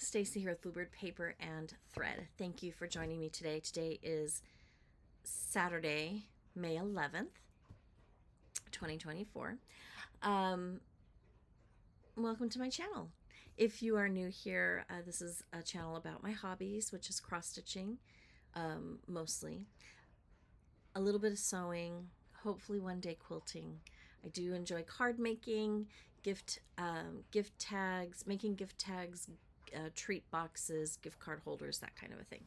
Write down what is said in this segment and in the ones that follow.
Stacy here with Bluebird Paper and Thread. Thank you for joining me today. Today is Saturday, May 11th, 2024. Welcome to my channel. If you are new here, this is a channel about my hobbies, which is cross-stitching, mostly. A little bit of sewing, hopefully one day quilting. I do enjoy card making, gift tags, making gift tags, treat boxes, gift card holders, that kind of a thing.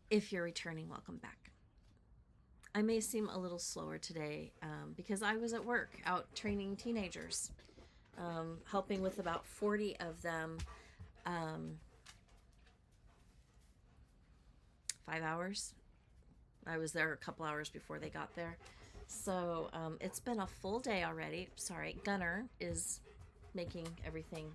If you're returning, welcome back. I may seem a little slower today because I was at work out training teenagers, helping with about 40 of them, 5 hours. I was there a couple hours before they got there. So it's been a full day already. Sorry, Gunner is making everything.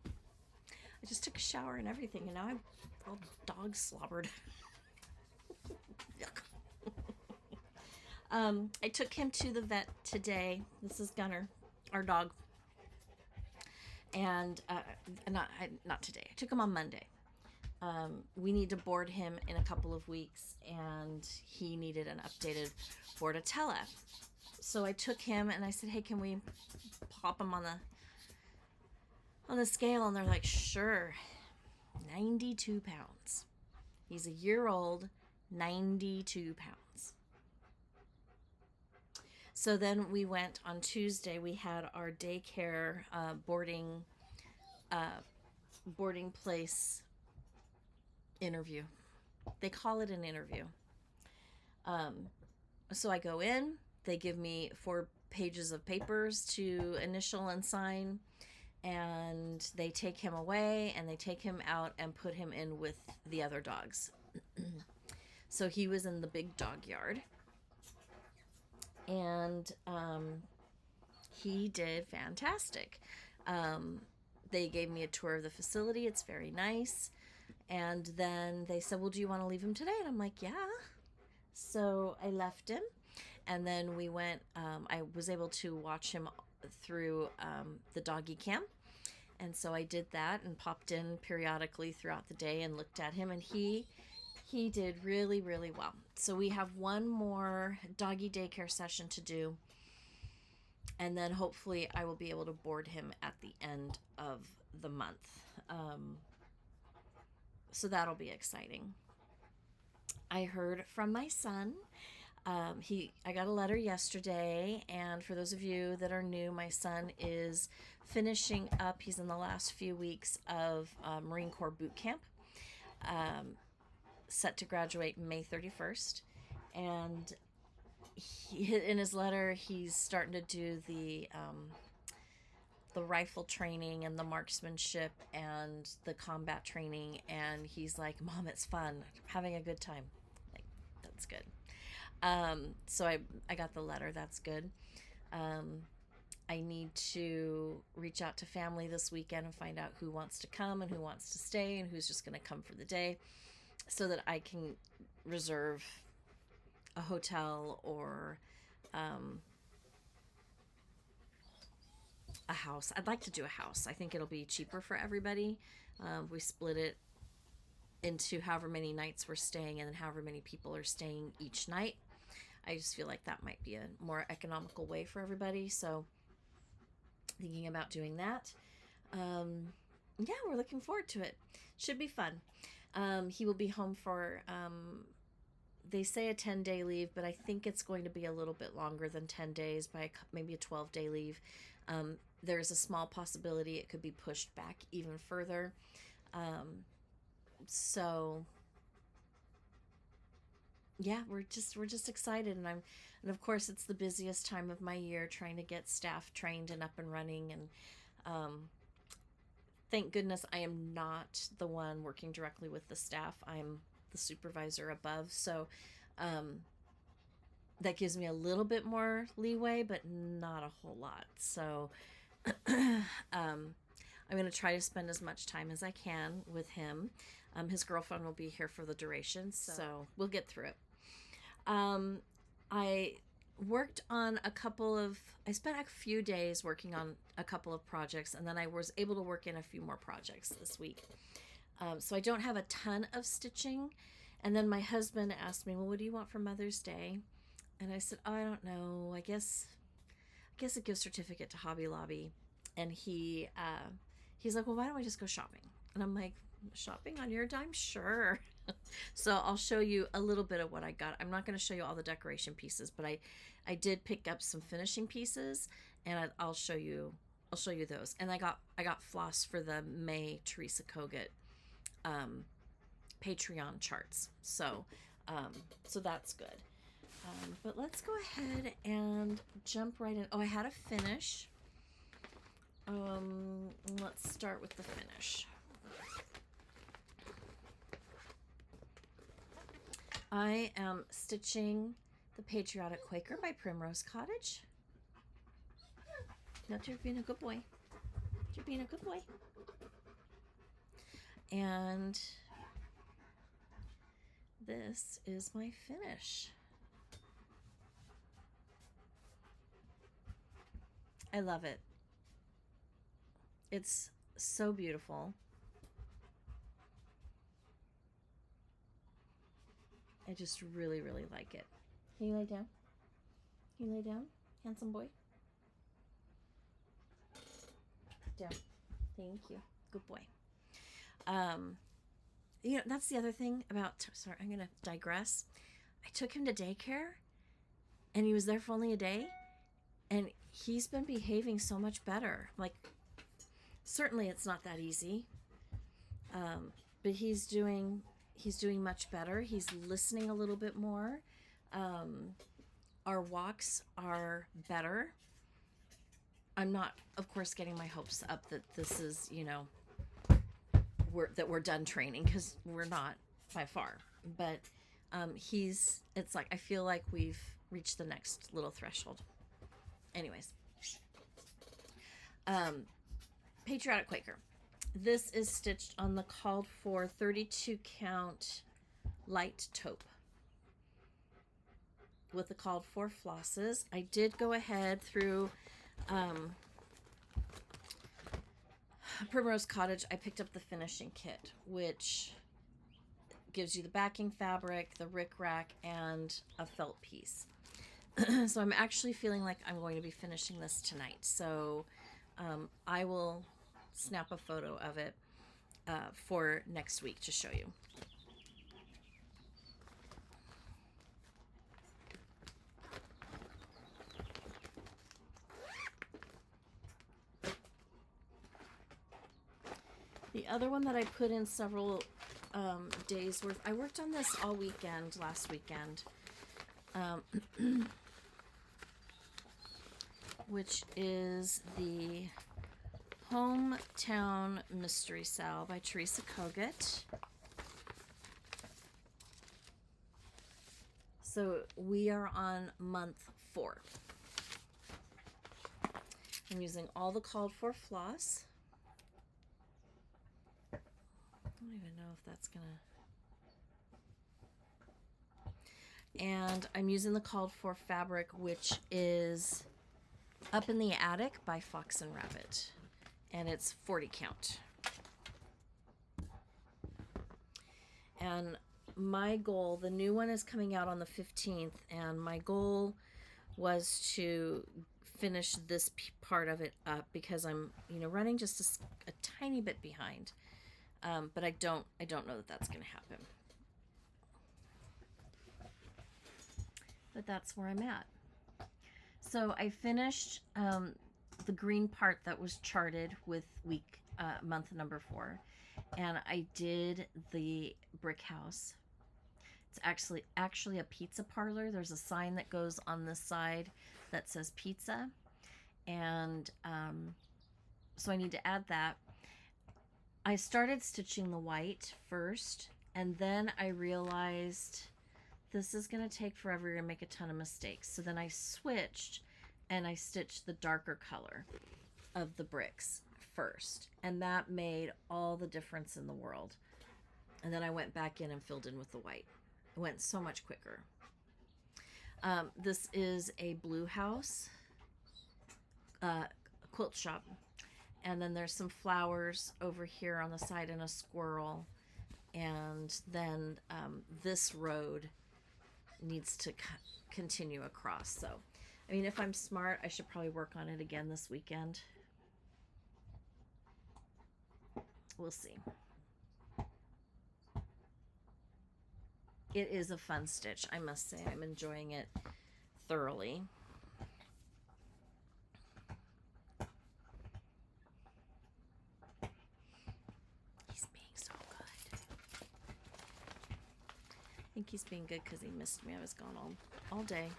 I just took a shower and everything, and now I'm all dog slobbered. Yuck. I took him to the vet today. This is Gunner, our dog. And not today. I took him on Monday. We need to board him in a couple of weeks, and he needed an updated Bordetella. So I took him and I said, hey, can we pop him on the scale? And they're like, sure. 92 pounds. He's a year old, 92 pounds. So then we went on Tuesday. We had our daycare boarding place interview. They call it an interview. So I go in. They give me 4 pages of papers to initial and sign, and they take him away and they take him out and put him in with the other dogs. So he was in the big dog yard, and he did fantastic. They gave me a tour of the facility. It's very nice. And then they said, well, do you want to leave him today? And I'm like, yeah. So I left him. And then we went, I was able to watch him through the doggy cam. And so I did that and popped in periodically throughout the day and looked at him. And he did really, really well. So we have one more doggy daycare session to do. And then hopefully I will be able to board him at the end of the month. So that'll be exciting. I heard from my son. I got a letter yesterday, and for those of you that are new, my son is finishing up. He's in the last few weeks of Marine Corps boot camp, set to graduate May 31st. And in his letter, he's starting to do the rifle training and the marksmanship and the combat training, and he's like, Mom, it's fun. I'm having a good time. Like, that's good. So I got the letter. That's good. I need to reach out to family this weekend and find out who wants to come and who wants to stay and who's just going to come for the day, so that I can reserve a hotel or a house. I'd like to do a house. I think it'll be cheaper for everybody. We split it into however many nights we're staying and then however many people are staying each night. I just feel like that might be a more economical way for everybody. So thinking about doing that. Yeah, we're looking forward to it. Should be fun. He will be home for, they say a 10-day leave, but I think it's going to be a little bit longer than 10 days, by maybe a 12-day leave. There's a small possibility it could be pushed back even further. So yeah, we're just excited, and of course it's the busiest time of my year, trying to get staff trained and up and running, and thank goodness I am not the one working directly with the staff. I'm the supervisor above, so that gives me a little bit more leeway, but not a whole lot. So I'm going to try to spend as much time as I can with him. His girlfriend will be here for the duration, so we'll get through it. I worked on I spent a few days working on a couple of projects, and then I was able to work in a few more projects this week. So I don't have a ton of stitching. And then my husband asked me, well, what do you want for Mother's Day? And I said, oh, I don't know. I guess a gift certificate to Hobby Lobby. And he's like, well, why don't we just go shopping? And I'm like, shopping on your dime? Sure. So I'll show you a little bit of what I got. I'm not going to show you all the decoration pieces, but I did pick up some finishing pieces, and I'll show you those. And I got floss for the May Teresa Kogut Patreon charts. So that's good. But let's go ahead and jump right in. Oh, I had a finish. Let's start with the finish. I am stitching the Patriotic Quaker by Primrose Cottage. Now you're being a good boy. You're being a good boy. And this is my finish. I love it. It's so beautiful. I just really, really like it. Can you lay down? Can you lay down, handsome boy? Down. Thank you. Good boy. That's the other thing about, sorry, I'm going to digress. I took him to daycare, and he was there for only a day, and he's been behaving so much better. Like, certainly it's not that easy, but he's doing much better. He's listening a little bit more. Our walks are better. I'm not, of course, getting my hopes up that this is, we're done training, because we're not by far. But it's like, I feel like we've reached the next little threshold. Anyways, Patriotic Quaker. This is stitched on the called for 32 count light taupe with the called for flosses. I did go ahead through Primrose Cottage. I picked up the finishing kit, which gives you the backing fabric, the rickrack, and a felt piece. So I'm actually feeling like I'm going to be finishing this tonight. So I will snap a photo of it for next week to show you. The other one that I put in several days worth, I worked on this all weekend, last weekend, which is the Hometown Mystery Sal by Teresa Kogut. So we are on month 4. I'm using all the called for floss. I don't even know if that's gonna... And I'm using the called for fabric, which is Up in the Attic by Fox and Rabbit. And it's 40 count. And my goal, the new one is coming out on the 15th, and my goal was to finish this part of it up, because I'm, running just a tiny bit behind. But I don't know that that's going to happen. But that's where I'm at. So I finished the green part that was charted with month number 4, and I did the brick house. It's actually a pizza parlor. There's a sign that goes on this side that says pizza, and so I need to add that. I started stitching the white first, and then I realized this is going to take forever and make a ton of mistakes. So then I switched, and I stitched the darker color of the bricks first, and that made all the difference in the world. And then I went back in and filled in with the white. It went so much quicker. This is a blue house quilt shop. And then there's some flowers over here on the side and a squirrel. And then this road needs to continue across. So, I mean, if I'm smart, I should probably work on it again this weekend. We'll see. It is a fun stitch, I must say. I'm enjoying it thoroughly. He's being so good. I think he's being good because he missed me. I was gone all day.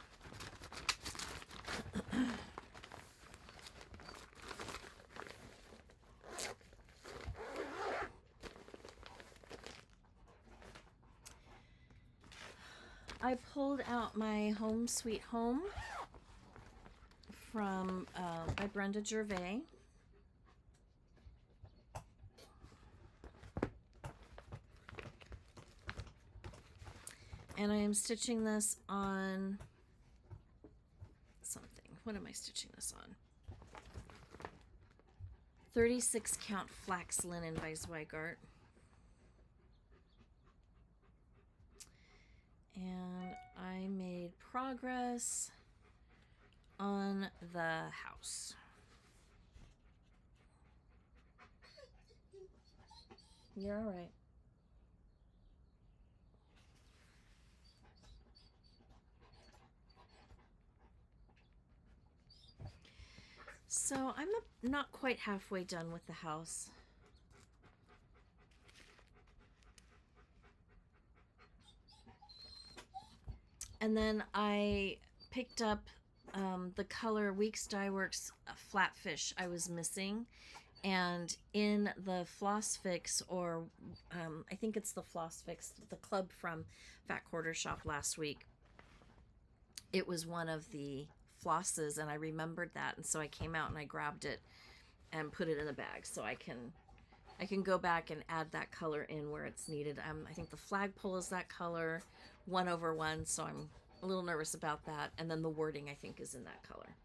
I pulled out my Home Sweet Home from by Brenda Gervais. And I am stitching this on something. What am I stitching this on? 36 count Flax Linen by Zweigart. And I made progress on the house. You're all right. So I'm not quite halfway done with the house. And then I picked up the color Weeks Dye Works Flatfish I was missing. And in the Floss Fix, or I think it's the Floss Fix, the club from Fat Quarter Shop last week, it was one of the flosses, and I remembered that. And so I came out and I grabbed it and put it in the bag so I can go back and add that color in where it's needed. I think the flagpole is that color, 1/1, so I'm a little nervous about that. And then the wording, I think, is in that color.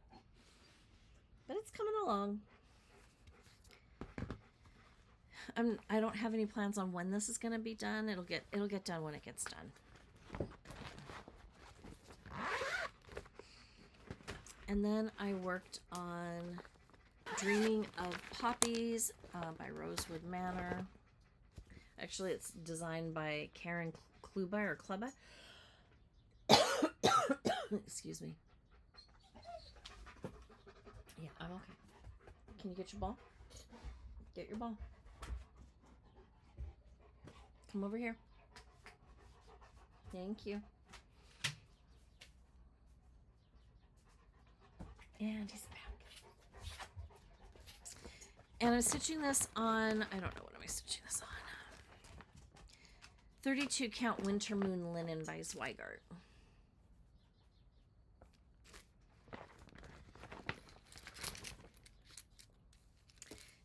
But it's coming along. I don't have any plans on when this is going to be done. It'll get done when it gets done. And then I worked on Dreaming of Poppies by Rosewood Manor. Actually, it's designed by Karen Kluba or Kleba. Excuse me. Yeah, I'm okay. Can you get your ball? Get your ball. Come over here. Thank you. And he's back. And I'm stitching this on, I don't know, what am I stitching this on? 32 count Winter Moon Linen by Zweigart.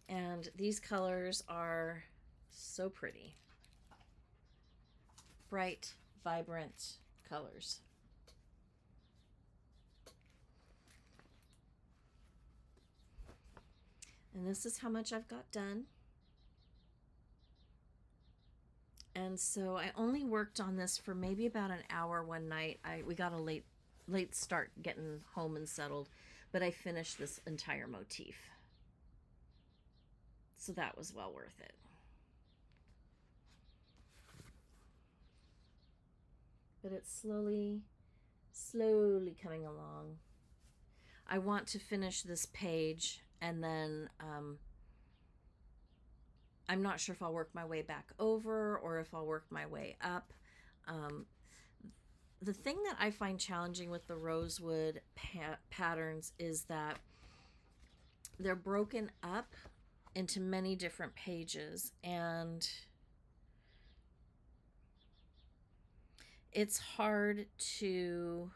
And these colors are so pretty. Bright, vibrant colors. And this is how much I've got done. And so I only worked on this for maybe about an hour one night. We got a late start getting home and settled, but I finished this entire motif. So that was well worth it. But it's slowly coming along. I want to finish this page, and then I'm not sure if I'll work my way back over or if I'll work my way up. The thing that I find challenging with the Rosewood patterns is that they're broken up into many different pages, and it's hard to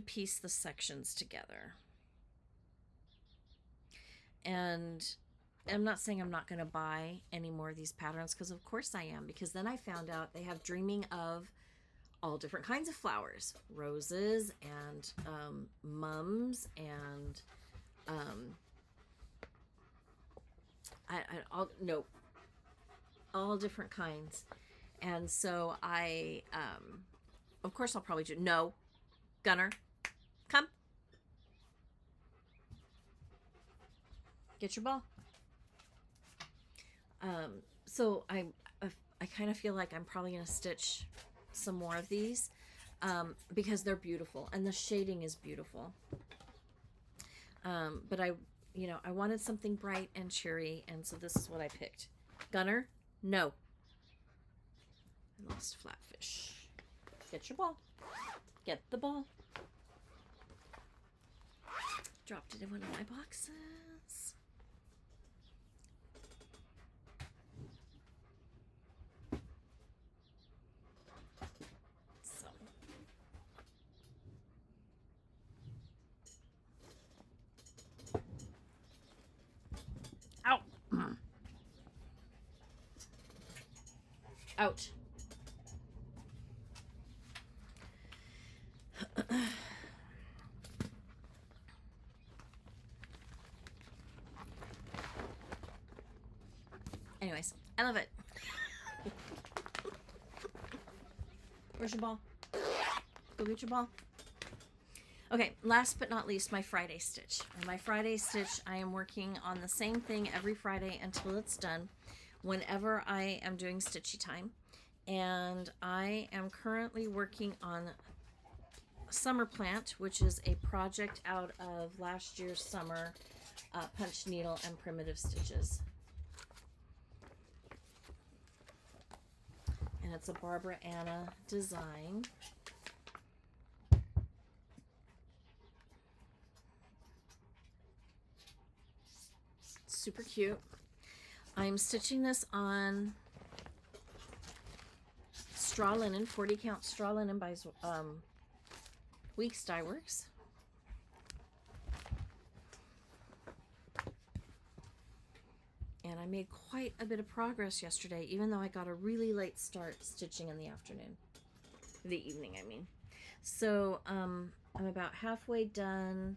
piece the sections together. And I'm not saying I'm not going to buy any more of these patterns, because of course I am, because then I found out they have Dreaming of all different kinds of flowers, roses and mums and all different kinds. And so I of course I'll probably do. No, Gunner, come get your ball. So I kind of feel like I'm probably gonna stitch some more of these because they're beautiful and the shading is beautiful. But I wanted something bright and cheery, and so this is what I picked. Gunner, no. I lost Flatfish. Get your ball. Get the ball. Dropped it in one of my boxes. So. Ow. Out. Anyways, I love it. Where's your ball? Go get your ball. Okay, last but not least, my Friday stitch. And my Friday stitch, I am working on the same thing every Friday until it's done, whenever I am doing stitchy time. And I am currently working on Summer Plant, which is a project out of last year's summer punch needle and primitive stitches. And it's a Barbara Anna design. Super cute. I'm stitching this on straw linen, 40 count straw linen by Weeks Dye Works. And I made quite a bit of progress yesterday, even though I got a really late start stitching in the afternoon. The evening, I mean. So I'm about halfway done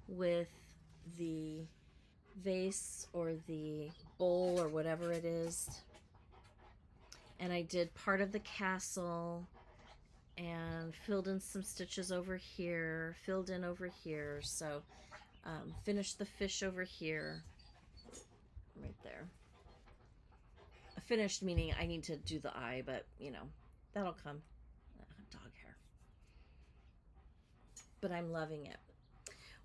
with the vase or the bowl or whatever it is. And I did part of the castle and filled in some stitches over here, filled in over here. So finished the fish over here. Right there. Finished meaning I need to do the eye, but you know, that'll come. Dog hair. But I'm loving it.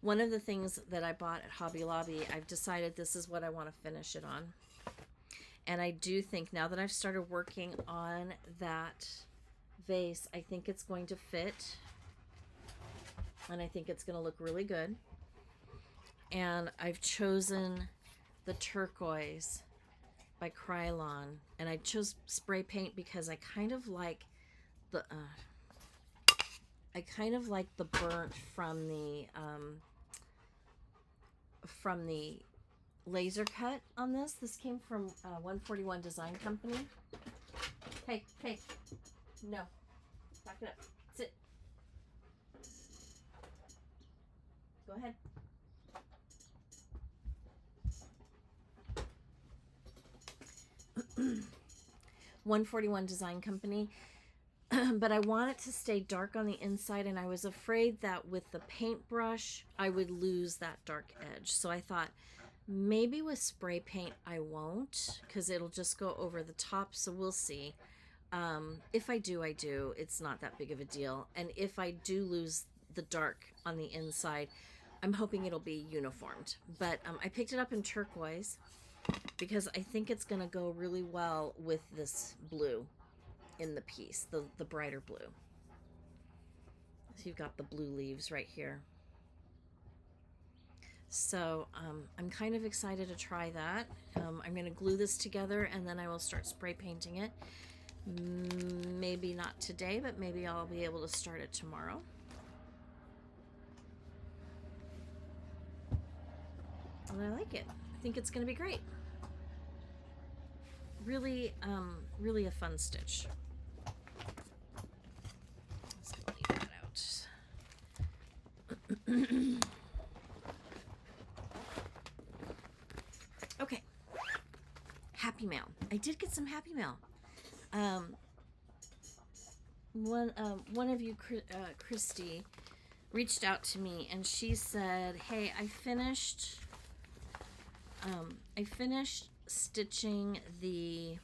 One of the things that I bought at Hobby Lobby, I've decided this is what I want to finish it on. And I do think now that I've started working on that vase, I think it's going to fit. And I think it's going to look really good. And I've chosen the turquoise by Krylon, and I chose spray paint because I kind of like the burnt from the laser cut on this. This came from 141 Design Company. Hey, no, back it up, sit, go ahead. 141 Design Company, but I want it to stay dark on the inside, and I was afraid that with the paintbrush I would lose that dark edge. So I thought maybe with spray paint I won't, because it'll just go over the top. So we'll see. If I do, I do. It's not that big of a deal. And if I do lose the dark on the inside, I'm hoping it'll be uniformed. But I picked it up in turquoise because I think it's going to go really well with this blue in the piece, the brighter blue. So you've got the blue leaves right here. So I'm kind of excited to try that. I'm going to glue this together and then I will start spray painting it. Maybe not today, but maybe I'll be able to start it tomorrow. And I like it. I think it's going to be great. really, really a fun stitch. So I'll leave that out. Okay. Happy mail. I did get some happy mail. One of you, Christy, reached out to me and she said, "Hey, I finished stitching the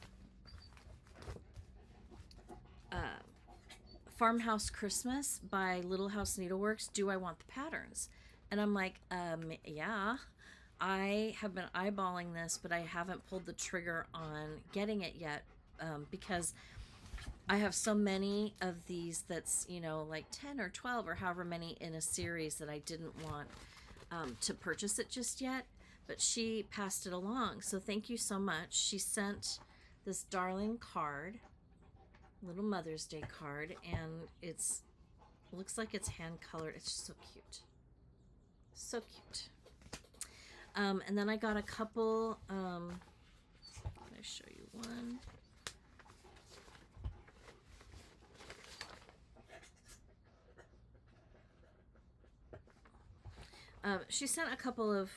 Farmhouse Christmas by Little House Needleworks. Do I want the patterns?" And I'm like, yeah. I have been eyeballing this, but I haven't pulled the trigger on getting it yet, because I have so many of these that's, you know, like 10 or 12 or however many in a series that I didn't want to purchase it just yet. But she passed it along. So thank you so much. She sent this darling card, little Mother's Day card, and it looks like it's hand colored. It's just so cute. So cute. And then I got a couple, let me show you one. She sent a couple of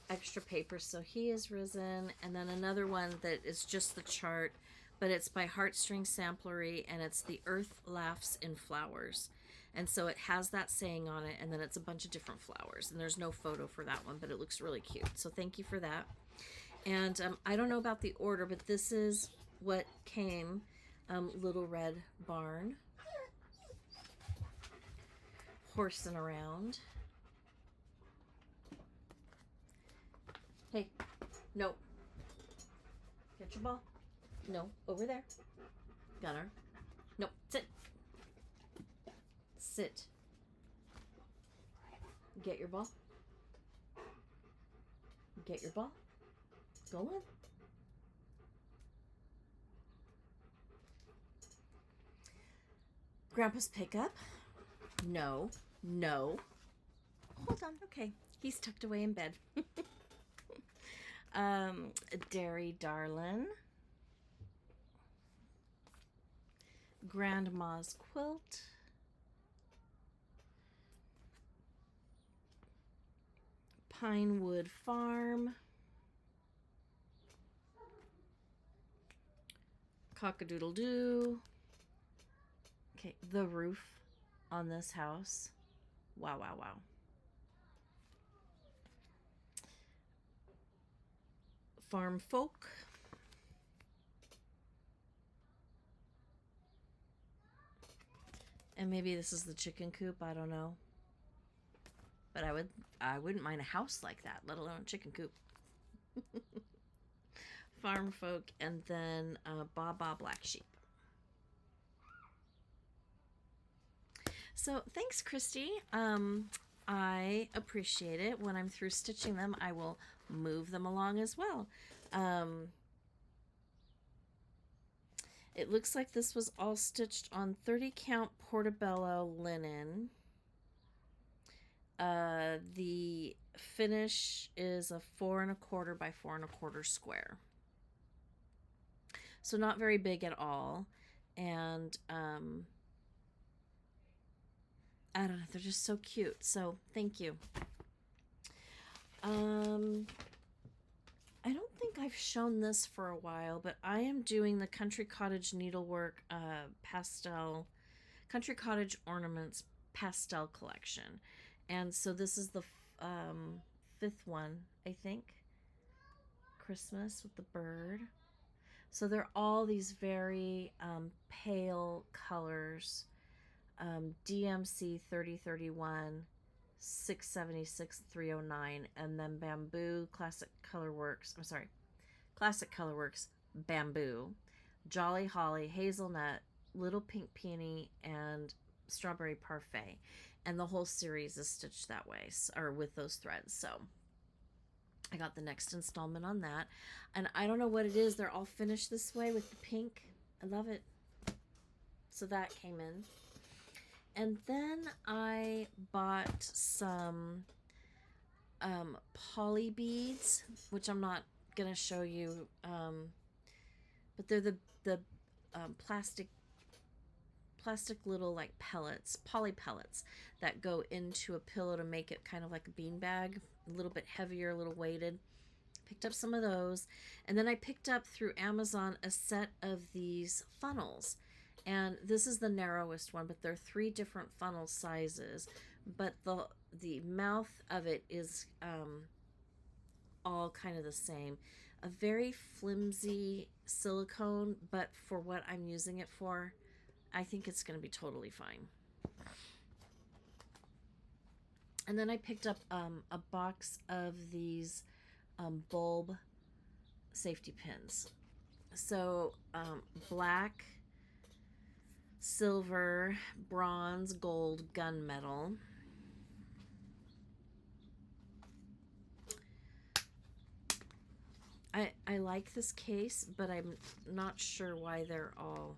extra papers. So he is risen, and then another one that is just the chart, but it's by Heartstring Samplery, and it's The Earth Laughs in Flowers. And so it has that saying on it, and then it's a bunch of different flowers. And there's no photo for that one, but it looks really cute. So thank you for that. And I don't know about the order, but this is what came. Little Red Barn. Horsing around. Hey, no. Get your ball. No, over there. Gunner. No, sit. Sit. Get your ball. Get your ball. Go on. Grandpa's pickup. No. No. Hold on. Okay. He's tucked away in bed. Dairy Darlin. Grandma's quilt. Pinewood Farm. Cock-a-doodle-doo. Okay, the roof on this house. Wow, wow, wow. Farm Folk. And maybe this is the chicken coop, I don't know. But I wouldn't mind a house like that, let alone a chicken coop. Farm Folk, and then Baba Black Sheep. So thanks, Christy. I appreciate it. When I'm through stitching them, I will move them along as well. It looks like this was all stitched on 30 count portobello linen. The finish is a 4 1/4 by 4 1/4 square. So not very big at all. And I don't know, they're just so cute. So thank you. I don't think I've shown this for a while, but I am doing the Country Cottage Needlework pastel, Country Cottage Ornaments pastel collection. And so this is the 5th one, I think. Christmas with the bird. So they're all these very pale colors. DMC 3031, 676, 309, and then Bamboo Classic Colorworks. I'm sorry, Classic Colorworks Bamboo, Jolly Holly, Hazelnut, Little Pink Peony, and Strawberry Parfait. And the whole series is stitched that way, or with those threads. So I got the next installment on that. And I don't know what it is. They're all finished this way with the pink. I love it. So that came in. And then I bought some poly beads, which I'm not going to show you but they're the plastic little like pellets, poly pellets that go into a pillow to make it kind of like a bean bag, a little bit heavier, a little weighted. Picked up some of those, and then I picked up through Amazon a set of these funnels, and this is the narrowest one, but there are 3 different funnel sizes, but the mouth of it is all kind of the same. A very flimsy silicone, but for what I'm using it for, I think it's going to be totally fine. And then I picked up a box of these bulb safety pins. So black, silver, bronze, gold, gunmetal. I like this case, but I'm not sure why they're all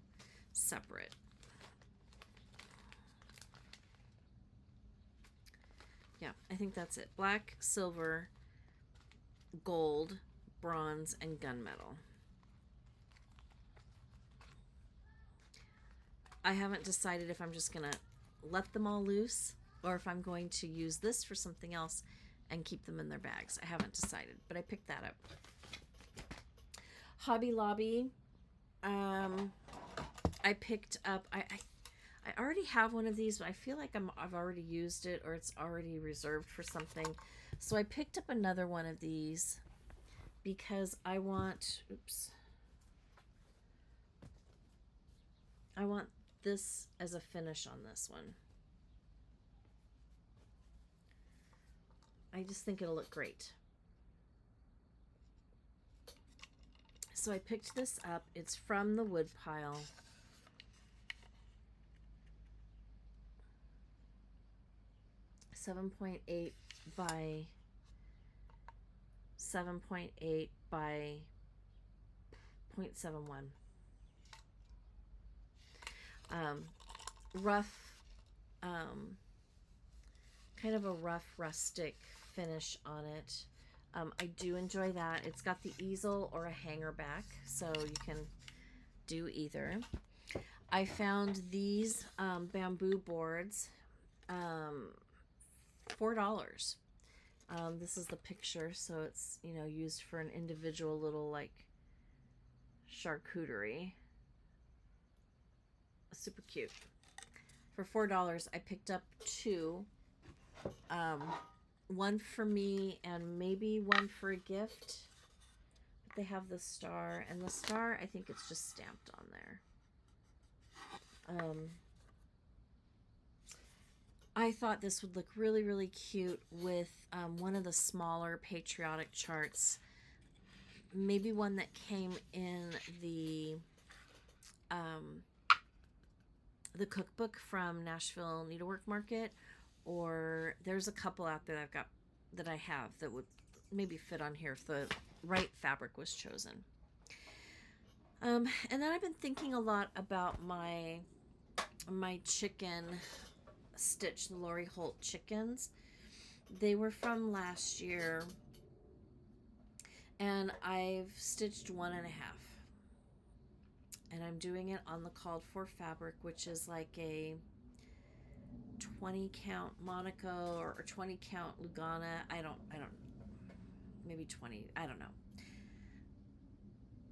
separate. Yeah, I think that's it. Black, silver, gold, bronze, and gunmetal. I haven't decided if I'm just gonna let them all loose or if I'm going to use this for something else and keep them in their bags. I haven't decided, but I picked that up. Hobby Lobby, I picked up, I already have one of these, but I feel like I've already used it or it's already reserved for something. So I picked up another one of these because I want, I want this as a finish on this one. I just think it'll look great. So I picked this up. It's from the wood pile. .8 by 7.8 by 0.71. Rough, kind of a rough rustic finish on it. I do enjoy that. It's got the easel or a hanger back, so you can do either. I found these bamboo boards, $4. This is the picture, so it's, you know, used for an individual little like charcuterie. Super cute. For $4, I picked up 2. One for me and maybe one for a gift. But they have the star, and the star, I think it's just stamped on there. I thought this would look really, really cute with one of the smaller patriotic charts. Maybe one that came in the cookbook from Nashville Needlework Market, or there's a couple out there that I have that would maybe fit on here if the right fabric was chosen. And then I've been thinking a lot about my chicken stitch, the Lori Holt chickens. They were from last year, and I've stitched 1.5. And I'm doing it on the called for fabric, which is like a 20 count Monaco or 20 count Lugana. I don't, maybe 20, I don't know.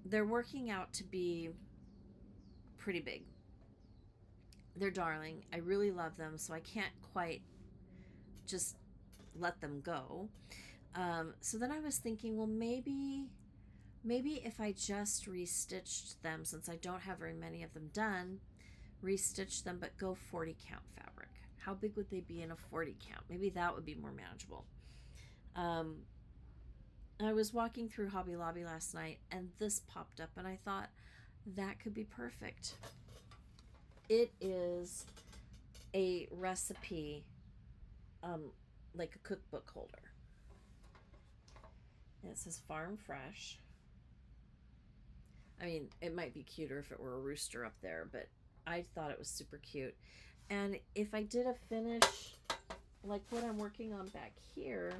They're working out to be pretty big. They're darling. I really love them, so I can't quite just let them go. So then I was thinking, well, maybe if I just restitched them, since I don't have very many of them done, restitch them, but go 40 count fabric. How big would they be in a 40 count? Maybe that would be more manageable. I was walking through Hobby Lobby last night, and this popped up, and I thought that could be perfect. It is a recipe, like a cookbook holder. And it says Farm Fresh. I mean, it might be cuter if it were a rooster up there, but I thought it was super cute. And if I did a finish like what I'm working on back here,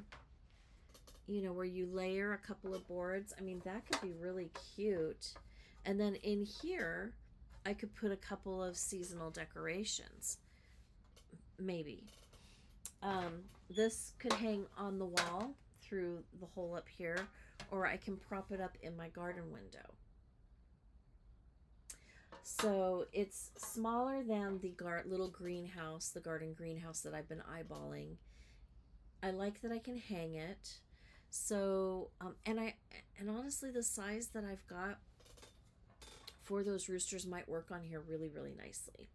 you know, where you layer a couple of boards, I mean, that could be really cute. And then in here, I could put a couple of seasonal decorations. Maybe. This could hang on the wall through the hole up here, or I can prop it up in my garden window. So it's smaller than the little greenhouse, the garden greenhouse that I've been eyeballing. I like that I can hang it. So, and honestly, the size that I've got for those roosters might work on here really, really nicely.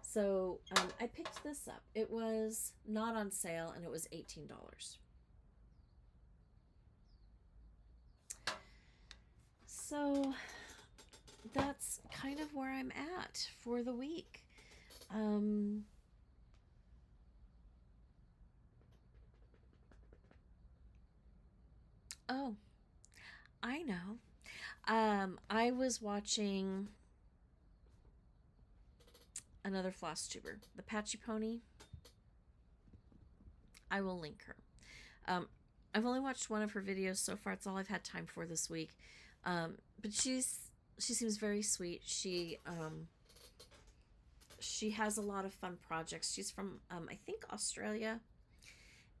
So I picked this up. It was not on sale, and it was $18. So that's kind of where I'm at for the week. Oh, I know. I was watching another Flosstuber, the Patchy Pony. I will link her. I've only watched one of her videos so far. It's all I've had time for this week. But she seems very sweet. She has a lot of fun projects. She's from I think Australia,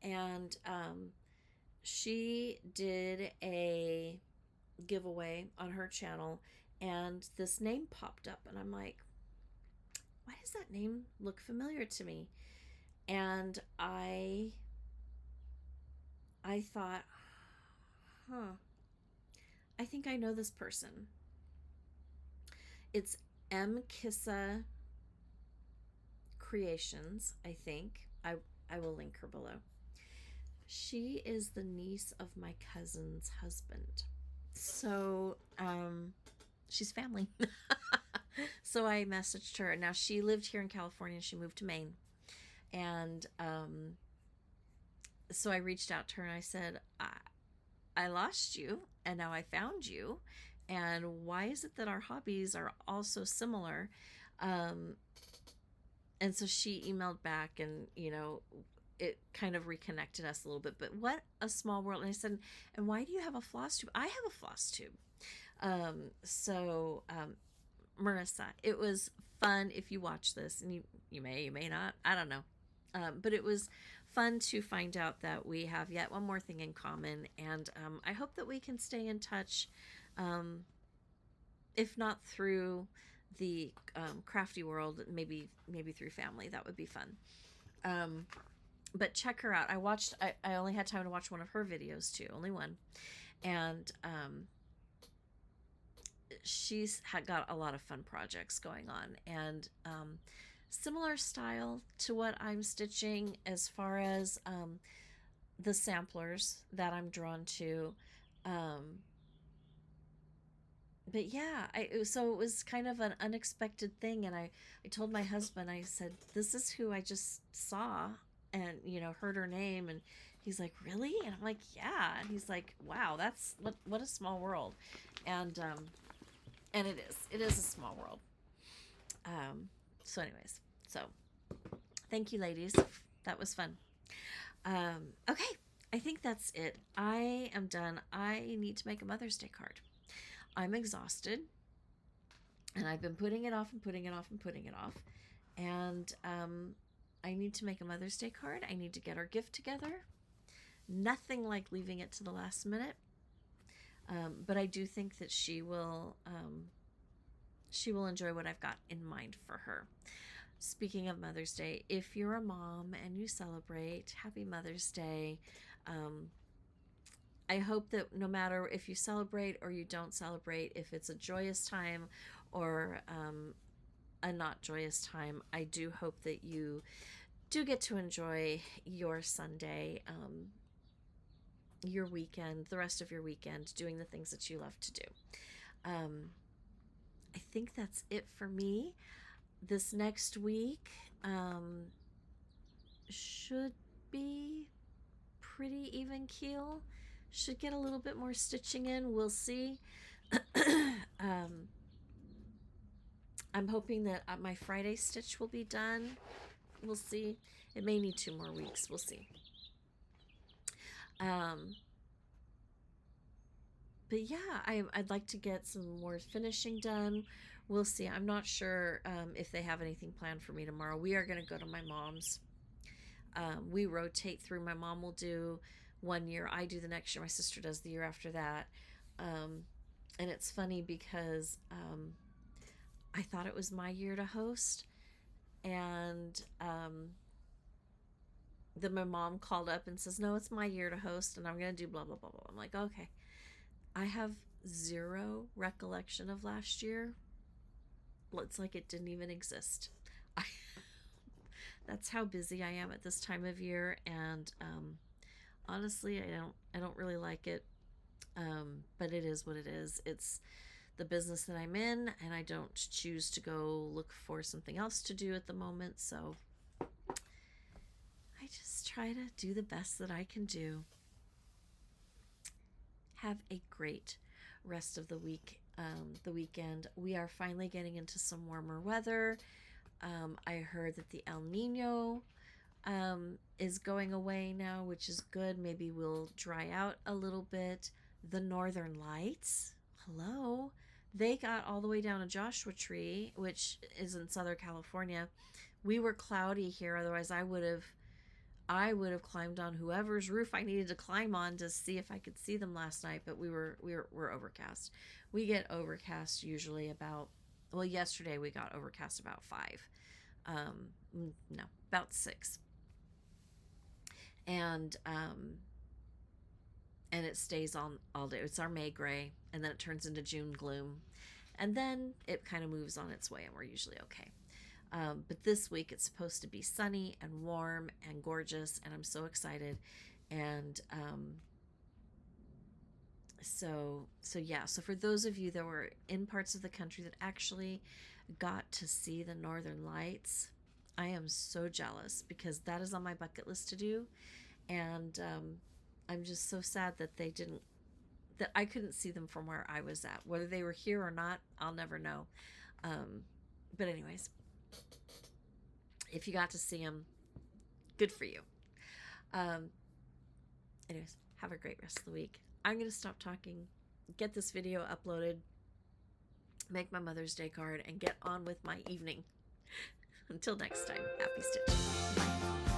and she did a giveaway on her channel, and this name popped up, and I'm like, why does that name look familiar to me? And I thought, I think I know this person. It's Kissa Creations, I think. I will link her below. She is the niece of my cousin's husband. So, she's family. So I messaged her. Now, she lived here in California. She moved to Maine. And so I reached out to her and I said, I lost you, and now I found you. And why is it that our hobbies are all so similar? And so she emailed back, and, it kind of reconnected us a little bit. But what a small world. And I said, and why do you have a floss tube? I have a floss tube. Marissa, it was fun. If you watch this, and you may not, I don't know. But it was fun to find out that we have yet one more thing in common. And I hope that we can stay in touch, if not through the crafty world, maybe through family. That would be fun. But check her out. I only had time to watch one of her videos too, only one. And she's got a lot of fun projects going on, and similar style to what I'm stitching as far as the samplers that I'm drawn to. But yeah, so it was kind of an unexpected thing, and I told my husband, I said, this is who I just saw, and heard her name, and he's like, really? And I'm like, yeah. And he's like, wow, that's what a small world. And it is a small world. So anyways, thank you, ladies. That was fun. Okay, I think that's it. I am done. I need to make a Mother's Day card. I'm exhausted, and I've been putting it off and putting it off and putting it off. And I need to make a Mother's Day card. I need to get our gift together. Nothing like leaving it to the last minute. But I do think that she will enjoy what I've got in mind for her. Speaking of Mother's Day, if you're a mom and you celebrate, happy Mother's Day. I hope that no matter if you celebrate or you don't celebrate, if it's a joyous time or a not joyous time, I do hope that you do get to enjoy your Sunday, your weekend, the rest of your weekend, doing the things that you love to do. I think that's it for me. This next week should be pretty even keel. Should get a little bit more stitching in. We'll see. I'm hoping that my Friday stitch will be done. We'll see. It may need 2 more weeks. We'll see. But but yeah, I'd like to get some more finishing done. We'll see. I'm not sure if they have anything planned for me tomorrow. We are going to go to my mom's. We rotate through. My mom will do one year, I do the next year, my sister does the year after that. And it's funny because I thought it was my year to host, and then my mom called up and says, no, it's my year to host, and I'm going to do blah, blah, blah, blah. I'm like, okay. I have zero recollection of last year. It's like it didn't even exist. That's how busy I am at this time of year, and honestly, I don't really like it. But it is what it is. It's the business that I'm in, and I don't choose to go look for something else to do at the moment. So I just try to do the best that I can do. Have a great rest of the week, the weekend. We are finally getting into some warmer weather. I heard that the El Nino is going away now, which is good. Maybe we'll dry out a little bit. The Northern Lights, hello, they got all the way down to Joshua Tree, which is in Southern California. We were cloudy here, otherwise I would have climbed on whoever's roof I needed to climb on to see if I could see them last night, but we were overcast. We get overcast usually about, well, yesterday we got overcast about 5. No, about 6. And it stays on all day. It's our May gray, and then it turns into June gloom, and then it kind of moves on its way, and we're usually okay. But this week it's supposed to be sunny and warm and gorgeous, and I'm so excited. And so yeah. So for those of you that were in parts of the country that actually got to see the Northern Lights, I am so jealous, because that is on my bucket list to do, and I'm just so sad that that I couldn't see them from where I was at. Whether they were here or not, I'll never know. But anyways, if you got to see them, good for you. Anyways, have a great rest of the week. I'm going to stop talking, get this video uploaded, make my Mother's Day card, and get on with my evening. Until next time, happy stitching. Bye.